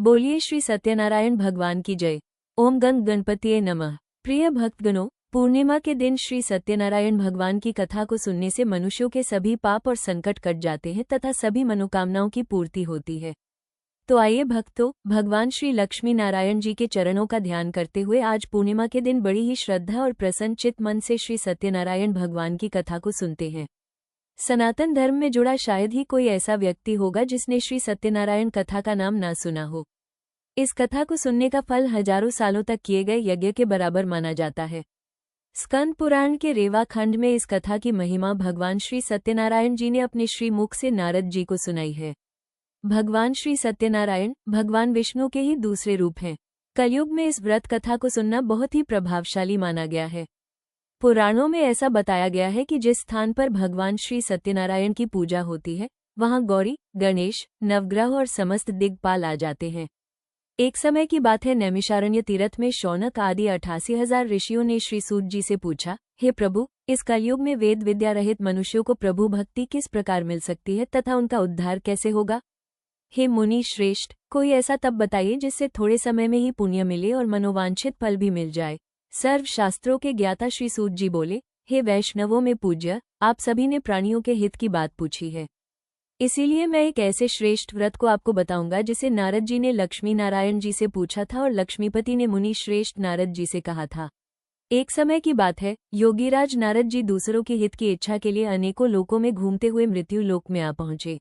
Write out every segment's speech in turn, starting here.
बोलिए श्री सत्यनारायण भगवान की जय। ओम गंग गणपतिये नमः। प्रिय भक्तगणों, पूर्णिमा के दिन श्री सत्यनारायण भगवान की कथा को सुनने से मनुष्यों के सभी पाप और संकट कट जाते हैं तथा सभी मनोकामनाओं की पूर्ति होती है। तो आइए भक्तों, भगवान श्री लक्ष्मी नारायण जी के चरणों का ध्यान करते हुए आज पूर्णिमा के दिन बड़ी ही श्रद्धा और प्रसन्न चित्त मन से श्री सत्यनारायण भगवान की कथा को सुनते हैं। सनातन धर्म में जुड़ा शायद ही कोई ऐसा व्यक्ति होगा जिसने श्री सत्यनारायण कथा का नाम ना सुना हो। इस कथा को सुनने का फल हजारों सालों तक किए गए यज्ञ के बराबर माना जाता है। स्कंद पुराण के रेवा खंड में इस कथा की महिमा भगवान श्री सत्यनारायण जी ने अपने श्री मुख से नारद जी को सुनाई है। भगवान श्री सत्यनारायण भगवान विष्णु के ही दूसरे रूप हैं। कलयुग में इस व्रत कथा को सुनना बहुत ही प्रभावशाली माना गया है। पुराणों में ऐसा बताया गया है कि जिस स्थान पर भगवान श्री सत्यनारायण की पूजा होती है, वहां गौरी, गणेश, नवग्रह और समस्त दिग्पाल आ जाते हैं। एक समय की बात है, नैमिषारण्य तीर्थ में शौनक आदि 88,000 ऋषियों ने श्री सूत जी से पूछा, हे प्रभु, इस कलयुग में वेद विद्या रहित मनुष्यों को प्रभु भक्ति किस प्रकार मिल सकती है तथा उनका उद्धार कैसे होगा? हे मुनि श्रेष्ठ, कोई ऐसा तप बताइए जिससे थोड़े समय में ही पुण्य मिले और मनोवांछित फल भी मिल जाए। सर्व शास्त्रों के ज्ञाता श्री सूत जी बोले, हे वैष्णवों में पूज्य, आप सभी ने प्राणियों के हित की बात पूछी है, इसीलिए मैं एक ऐसे श्रेष्ठ व्रत को आपको बताऊंगा जिसे नारद जी ने लक्ष्मी नारायण जी से पूछा था और लक्ष्मीपति ने मुनि श्रेष्ठ नारद जी से कहा था। एक समय की बात है, योगीराज नारद जी दूसरों के हित की इच्छा के लिए अनेकों लोकों में घूमते हुए मृत्यु लोक में आ पहुंचे।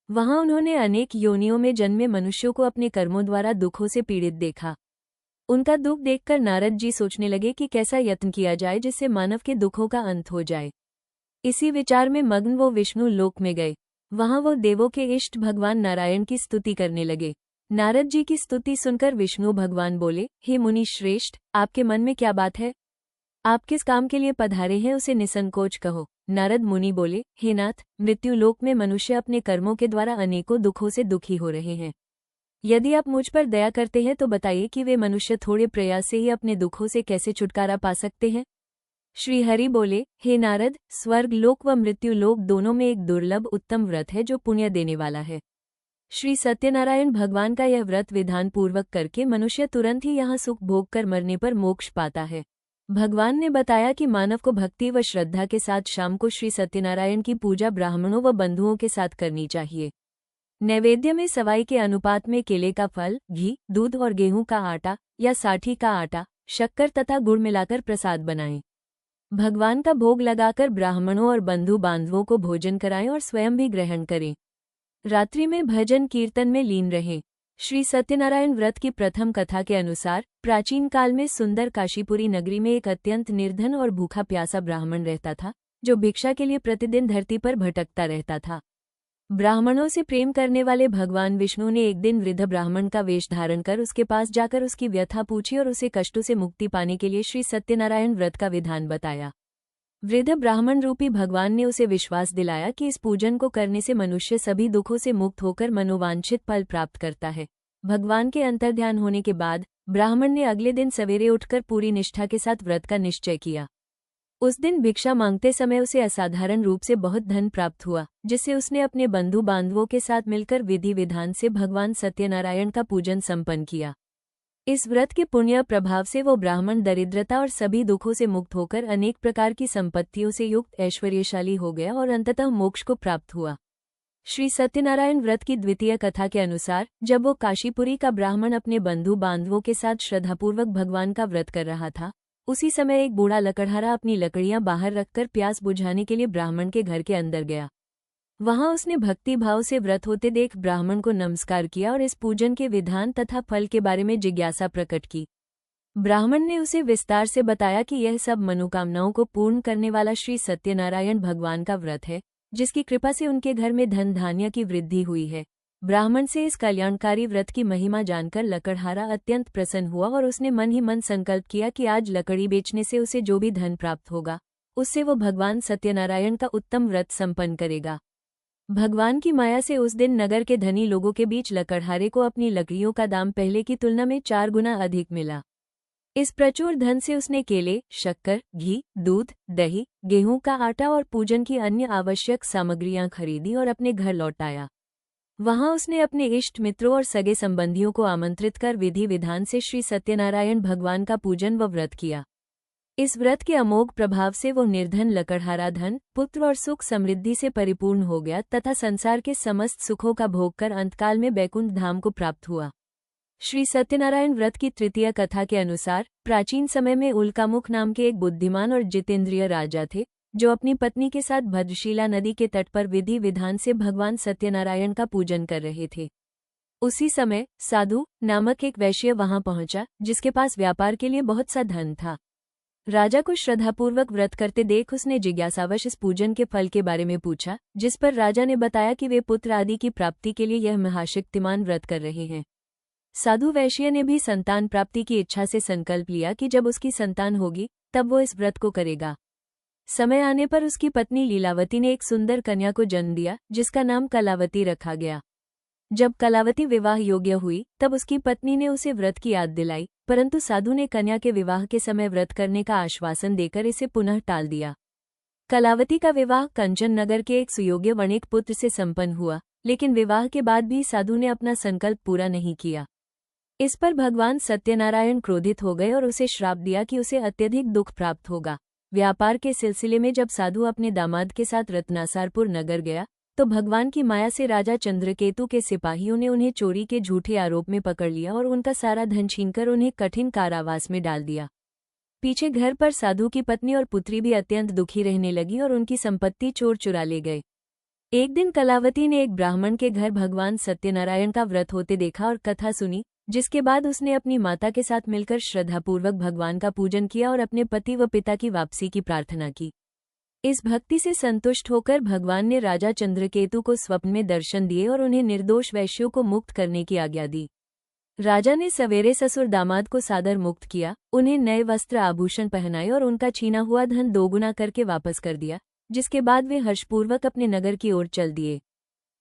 वहां उन्होंने अनेक योनियों में जन्मे मनुष्यों को अपने कर्मों द्वारा दुखों से पीड़ित देखा। उनका दुख देखकर नारद जी सोचने लगे कि कैसा यत्न किया जाए जिससे मानव के दुखों का अंत हो जाए। इसी विचार में मग्न वो विष्णु लोक में गए। वहां वो देवों के इष्ट भगवान नारायण की स्तुति करने लगे। नारद जी की स्तुति सुनकर विष्णु भगवान बोले, हे मुनि श्रेष्ठ, आपके मन में क्या बात है? आप किस काम के लिए पधारे हैं, उसे निसंकोच कहो। नारद मुनि बोले, हे नाथ, मृत्यु लोक में मनुष्य अपने कर्मों के द्वारा अनेकों दुखों से दुखी हो रहे हैं। यदि आप मुझ पर दया करते हैं तो बताइए कि वे मनुष्य थोड़े प्रयास से ही अपने दुखों से कैसे छुटकारा पा सकते हैं? श्री हरि बोले, हे नारद, स्वर्ग लोक व मृत्यु लोक दोनों में एक दुर्लभ उत्तम व्रत है जो पुण्य देने वाला है। श्री सत्यनारायण भगवान का यह व्रत विधान पूर्वक करके मनुष्य तुरंत ही यहाँ सुख भोग कर मरने पर मोक्ष पाता है। भगवान ने बताया कि मानव को भक्ति व श्रद्धा के साथ शाम को श्री सत्यनारायण की पूजा ब्राह्मणों व बंधुओं के साथ करनी चाहिए। नैवेद्य में सवाई के अनुपात में केले का फल, घी, दूध और गेहूं का आटा या साठी का आटा, शक्कर तथा गुड़ मिलाकर प्रसाद बनाएं। भगवान का भोग लगाकर ब्राह्मणों और बंधु बांधवों को भोजन कराएं और स्वयं भी ग्रहण करें। रात्रि में भजन कीर्तन में लीन रहें। श्री सत्यनारायण व्रत की प्रथम कथा के अनुसार प्राचीन काल में सुंदर काशीपुरी नगरी में एक अत्यंत निर्धन और भूखा प्यासा ब्राह्मण रहता था, जो भिक्षा के लिए प्रतिदिन धरती पर भटकता रहता था। ब्राह्मणों से प्रेम करने वाले भगवान विष्णु ने एक दिन वृद्ध ब्राह्मण का वेश धारण कर उसके पास जाकर उसकी व्यथा पूछी और उसे कष्टों से मुक्ति पाने के लिए श्री सत्यनारायण व्रत का विधान बताया। वृद्ध ब्राह्मण रूपी भगवान ने उसे विश्वास दिलाया कि इस पूजन को करने से मनुष्य सभी दुखों से मुक्त होकर मनोवांछित फल प्राप्त करता है। भगवान के अंतर्ध्यान होने के बाद ब्राह्मण ने अगले दिन सवेरे उठकर पूरी निष्ठा के साथ व्रत का निश्चय किया। उस दिन भिक्षा मांगते समय उसे असाधारण रूप से बहुत धन प्राप्त हुआ, जिससे उसने अपने बंधु बांधवों के साथ मिलकर विधि विधान से भगवान सत्यनारायण का पूजन संपन्न किया। इस व्रत के पुण्य प्रभाव से वो ब्राह्मण दरिद्रता और सभी दुखों से मुक्त होकर अनेक प्रकार की संपत्तियों से युक्त ऐश्वर्यशाली हो गया और अंततः मोक्ष को प्राप्त हुआ। श्री सत्यनारायण व्रत की द्वितीय कथा के अनुसार जब वो काशीपुरी का ब्राह्मण अपने बंधु बांधवों के साथ श्रद्धापूर्वक भगवान का व्रत कर रहा था, उसी समय एक बूढ़ा लकड़हारा अपनी लकड़ियां बाहर रखकर प्यास बुझाने के लिए ब्राह्मण के घर के अंदर गया। वहां उसने भक्ति भाव से व्रत होते देख ब्राह्मण को नमस्कार किया और इस पूजन के विधान तथा फल के बारे में जिज्ञासा प्रकट की। ब्राह्मण ने उसे विस्तार से बताया कि यह सब मनोकामनाओं को पूर्ण करने वाला श्री सत्यनारायण भगवान का व्रत है, जिसकी कृपा से उनके घर में धन धान्य की वृद्धि हुई है। ब्राह्मण से इस कल्याणकारी व्रत की महिमा जानकर लकड़हारा अत्यंत प्रसन्न हुआ और उसने मन ही मन संकल्प किया कि आज लकड़ी बेचने से उसे जो भी धन प्राप्त होगा, उससे वो भगवान सत्यनारायण का उत्तम व्रत संपन्न करेगा। भगवान की माया से उस दिन नगर के धनी लोगों के बीच लकड़हारे को अपनी लकड़ियों का दाम पहले की तुलना में 4 गुना अधिक मिला। इस प्रचुर धन से उसने केले, शक्कर, घी, दूध, दही, गेहूं का आटा और पूजन की अन्य आवश्यक सामग्रियां खरीदी और अपने घर लौट आया। वहां उसने अपने इष्ट मित्रों और सगे संबंधियों को आमंत्रित कर विधि विधान से श्री सत्यनारायण भगवान का पूजन व व्रत किया। इस व्रत के अमोघ प्रभाव से वो निर्धन लकड़हारा धन, पुत्र और सुख समृद्धि से परिपूर्ण हो गया तथा संसार के समस्त सुखों का भोग कर अंतकाल में बैकुंठ धाम को प्राप्त हुआ। श्री सत्यनारायण व्रत की तृतीय कथा के अनुसार प्राचीन समय में उल्कामुख नाम के एक बुद्धिमान और जितेंद्रिय राजा थे, जो अपनी पत्नी के साथ भद्रशिला नदी के तट पर विधि विधान से भगवान सत्यनारायण का पूजन कर रहे थे। उसी समय साधु नामक एक वैश्य वहां पहुंचा, जिसके पास व्यापार के लिए बहुत सा धन था। राजा को श्रद्धापूर्वक व्रत करते देख उसने जिज्ञासावश इस पूजन के फल के बारे में पूछा, जिस पर राजा ने बताया कि वे पुत्र आदि की प्राप्ति के लिए यह महाशक्तिमान व्रत कर रहे हैं। साधु वैश्य ने भी संतान प्राप्ति की इच्छा से संकल्प लिया कि जब उसकी संतान होगी तब वो इस व्रत को करेगा। समय आने पर उसकी पत्नी लीलावती ने एक सुंदर कन्या को जन्म दिया, जिसका नाम कलावती रखा गया। जब कलावती विवाह योग्य हुई तब उसकी पत्नी ने उसे व्रत की याद दिलाई, परंतु साधु ने कन्या के विवाह के समय व्रत करने का आश्वासन देकर इसे पुनः टाल दिया। कलावती का विवाह कंचन नगर के एक सुयोग्य वणिक पुत्र से संपन्न हुआ, लेकिन विवाह के बाद भी साधु ने अपना संकल्प पूरा नहीं किया। इस पर भगवान सत्यनारायण क्रोधित हो गए और उसे श्राप दिया कि उसे अत्यधिक दुख प्राप्त होगा। व्यापार के सिलसिले में जब साधु अपने दामाद के साथ रत्नासारपुर नगर गया तो भगवान की माया से राजा चंद्रकेतु के सिपाहियों ने उन्हें चोरी के झूठे आरोप में पकड़ लिया और उनका सारा धन छीनकर उन्हें कठिन कारावास में डाल दिया। पीछे घर पर साधु की पत्नी और पुत्री भी अत्यंत दुखी रहने लगी और उनकी संपत्ति चोर चुरा ले गए। एक दिन कलावती ने एक ब्राह्मण के घर भगवान सत्यनारायण का व्रत होते देखा और कथा सुनी, जिसके बाद उसने अपनी माता के साथ मिलकर श्रद्धापूर्वक भगवान का पूजन किया और अपने पति व पिता की वापसी की प्रार्थना की। इस भक्ति से संतुष्ट होकर भगवान ने राजा चंद्रकेतु को स्वप्न में दर्शन दिए और उन्हें निर्दोष वैश्यों को मुक्त करने की आज्ञा दी। राजा ने सवेरे ससुर दामाद को सादर मुक्त किया, उन्हें नए वस्त्र आभूषण पहनाए और उनका छीना हुआ धन दोगुना करके वापस कर दिया, जिसके बाद वे हर्षपूर्वक अपने नगर की ओर चल दिए।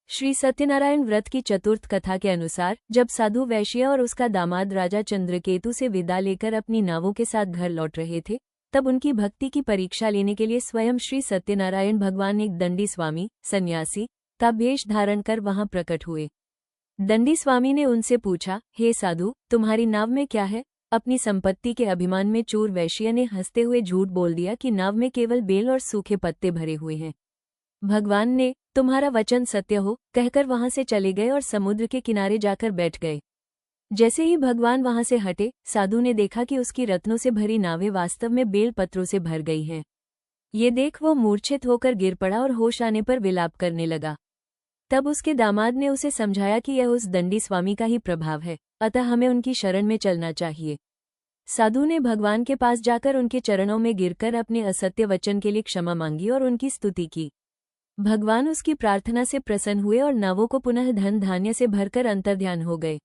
श्री सत्यनारायण व्रत की चतुर्थ कथा के अनुसार जब साधु वैश्य और उसका दामाद राजा चंद्रकेतु से विदा लेकर अपनी नावों के साथ घर लौट रहे थे, तब उनकी भक्ति की परीक्षा लेने के लिए स्वयं श्री सत्यनारायण भगवान एक दंडी स्वामी सन्यासी का वेश धारण कर वहां प्रकट हुए। दंडी स्वामी ने उनसे पूछा, हे साधु, तुम्हारी नाव में क्या है? अपनी संपत्ति के अभिमान में चोर वैश्य ने हंसते हुए झूठ बोल दिया कि नाव में केवल बेल और सूखे पत्ते भरे हुए हैं। भगवान ने, तुम्हारा वचन सत्य हो, कहकर वहां से चले गए और समुद्र के किनारे जाकर बैठ गए। जैसे ही भगवान वहां से हटे, साधु ने देखा कि उसकी रत्नों से भरी नावें वास्तव में बेल पत्रों से भर गई हैं। ये देख वो मूर्छित होकर गिर पड़ा और होश आने पर विलाप करने लगा। तब उसके दामाद ने उसे समझाया कि यह उस दंडी स्वामी का ही प्रभाव है, अतः हमें उनकी शरण में चलना चाहिए। साधु ने भगवान के पास जाकर उनके चरणों में गिरकर अपने असत्य वचन के लिए क्षमा मांगी और उनकी स्तुति की। भगवान उसकी प्रार्थना से प्रसन्न हुए और नावों को पुनः धन धान्य से भरकर अंतर्ध्यान हो गए।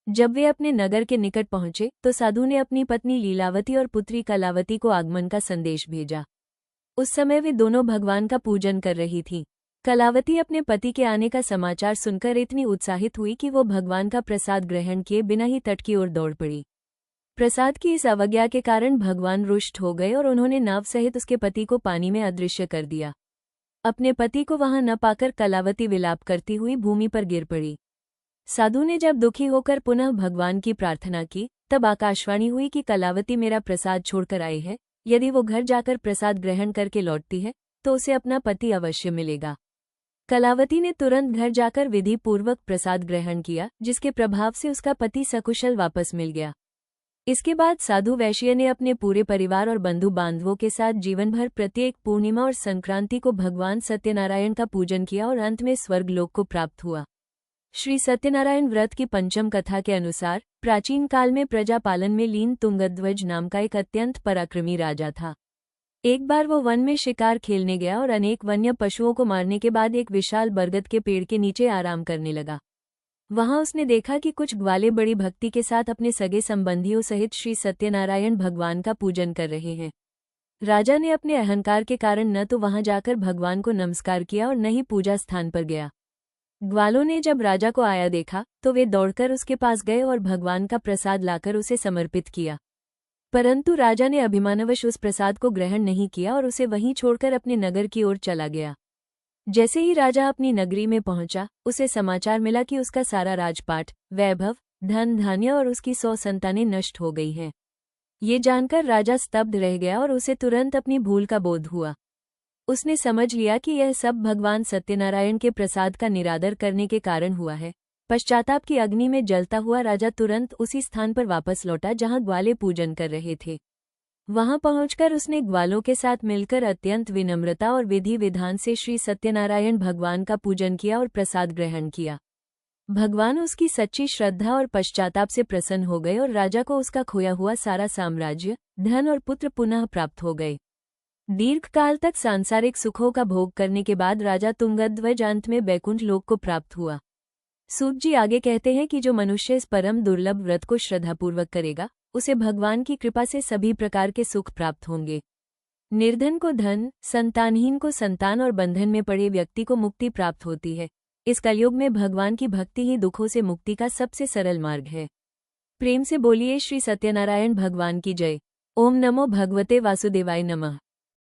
जब वे अपने नगर के निकट पहुंचे तो साधु ने अपनी पत्नी लीलावती और पुत्री कलावती को आगमन का संदेश भेजा। उस समय वे दोनों भगवान का पूजन कर रही थीं। कलावती अपने पति के आने का समाचार सुनकर इतनी उत्साहित हुई कि वो भगवान का प्रसाद ग्रहण किए बिना ही तट की ओर दौड़ पड़ी। प्रसाद की इस अवज्ञा के कारण भगवान रुष्ट हो गए और उन्होंने नाव सहित उसके पति को पानी में अदृश्य कर दिया। अपने पति को वहां न पाकर कलावती विलाप करती हुई भूमि पर गिर पड़ी। साधु ने जब दुखी होकर पुनः भगवान की प्रार्थना की, तब आकाशवाणी हुई कि कलावती मेरा प्रसाद छोड़कर आई है, यदि वो घर जाकर प्रसाद ग्रहण करके लौटती है तो उसे अपना पति अवश्य मिलेगा। कलावती ने तुरंत घर जाकर विधि पूर्वक प्रसाद ग्रहण किया, जिसके प्रभाव से उसका पति सकुशल वापस मिल गया। इसके बाद साधु वैश्य ने अपने पूरे परिवार और बंधु बांधवों के साथ जीवन भर प्रत्येक पूर्णिमा और संक्रांति को भगवान सत्यनारायण का पूजन किया और अंत में स्वर्गलोक को प्राप्त हुआ। श्री सत्यनारायण व्रत की पंचम कथा के अनुसार प्राचीन काल में प्रजा पालन में लीन तुंगध्वज नाम का एक अत्यंत पराक्रमी राजा था। एक बार वो वन में शिकार खेलने गया और अनेक वन्य पशुओं को मारने के बाद एक विशाल बरगद के पेड़ के नीचे आराम करने लगा। वहां उसने देखा कि कुछ ग्वाले बड़ी भक्ति के साथ अपने सगे संबंधियों सहित श्री सत्यनारायण भगवान का पूजन कर रहे हैं। राजा ने अपने अहंकार के कारण न तो वहां जाकर भगवान को नमस्कार किया और न ही पूजा स्थान पर गया। ग्वालों ने जब राजा को आया देखा तो वे दौड़कर उसके पास गए और भगवान का प्रसाद लाकर उसे समर्पित किया, परंतु राजा ने अभिमानवश उस प्रसाद को ग्रहण नहीं किया और उसे वहीं छोड़कर अपने नगर की ओर चला गया। जैसे ही राजा अपनी नगरी में पहुंचा, उसे समाचार मिला कि उसका सारा राजपाट, वैभव, धन धान्य और उसकी 100 संतानें नष्ट हो गई हैं। ये जानकर राजा स्तब्ध रह गया और उसे तुरंत अपनी भूल का बोध हुआ। उसने समझ लिया कि यह सब भगवान सत्यनारायण के प्रसाद का निरादर करने के कारण हुआ है। पश्चाताप की अग्नि में जलता हुआ राजा तुरंत उसी स्थान पर वापस लौटा जहां ग्वाले पूजन कर रहे थे। वहां पहुंचकर उसने ग्वालों के साथ मिलकर अत्यंत विनम्रता और विधि विधान से श्री सत्यनारायण भगवान का पूजन किया और प्रसाद ग्रहण किया। भगवान उसकी सच्ची श्रद्धा और पश्चाताप से प्रसन्न हो गए और राजा को उसका खोया हुआ सारा साम्राज्य, धन और पुत्र पुनः प्राप्त हो गए। दीर्घकाल तक सांसारिक सुखों का भोग करने के बाद राजा तुंगध्वज अंत में बैकुंठ लोक को प्राप्त हुआ। सूत जी आगे कहते हैं कि जो मनुष्य इस परम दुर्लभ व्रत को श्रद्धापूर्वक करेगा, उसे भगवान की कृपा से सभी प्रकार के सुख प्राप्त होंगे। निर्धन को धन, संतानहीन को संतान और बंधन में पड़े व्यक्ति को मुक्ति प्राप्त होती है। इस कलयुग में भगवान की भक्ति ही दुखों से मुक्ति का सबसे सरल मार्ग है। प्रेम से बोलिए श्री सत्यनारायण भगवान की जय। ओम नमो भगवते वासुदेवाय नमः।